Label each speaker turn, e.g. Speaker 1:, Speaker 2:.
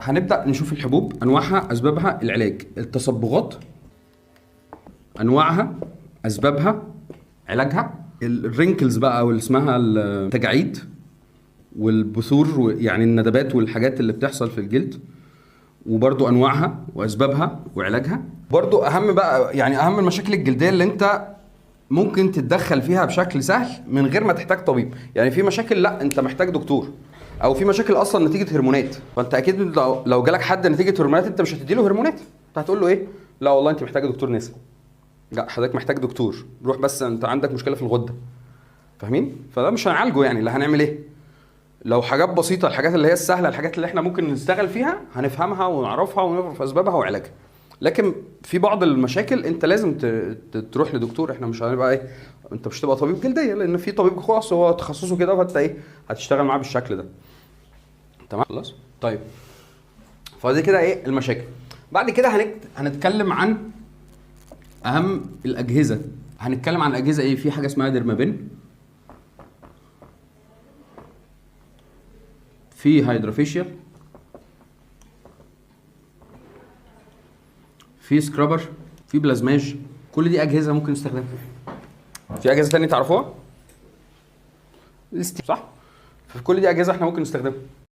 Speaker 1: هنبدأ نشوف الحبوب، أنواعها، أسبابها، العلاج، التصبغات، أنواعها، أسبابها، علاجها، الرينكلز بقى واللي اسمها التجاعيد والبثور، يعني الندبات والحاجات اللي بتحصل في الجلد، وبرضو أنواعها وأسبابها وعلاجها. برضو أهم بقى، يعني أهم المشاكل الجلدية اللي أنت ممكن تتدخل فيها بشكل سهل من غير ما تحتاج طبيب. يعني في مشاكل لا انت محتاج دكتور، او في مشاكل اصلا نتيجه هرمونات، فانت اكيد لو جالك حد نتيجه هرمونات انت مش هتديله هرمونات، انت هتقول له ايه؟ لا والله انت محتاجه دكتور نسا. لا حضرتك محتاج دكتور، روح بس انت عندك مشكله في الغده. فاهمين؟ فده مش هنعالجه، يعني اللي هنعمل ايه؟ لو حاجات بسيطه، الحاجات اللي هي السهله، الحاجات اللي احنا ممكن نشتغل فيها هنفهمها ونعرفها ونعرف اسبابها وعلاجها. لكن في بعض المشاكل انت لازم تروح لدكتور. احنا مش هنبقى ايه، انت مش هتبقى طبيب جلديه، لان في طبيب خاص هو تخصصه كده، فانت ايه هتشتغل معاه بالشكل ده. تمام خلاص. طيب فدي كده ايه المشاكل. بعد كده هنتكلم عن اهم الاجهزه. هنتكلم عن اجهزه ايه؟ في حاجه اسمها ديرمابين، في هيدروفيشيال، في سكرابر، في بلازماج. كل دي اجهزه ممكن نستخدمها. في اجهزه ثانيه تعرفوها؟ الستيم، صح؟ فكل دي اجهزه احنا ممكن نستخدمها.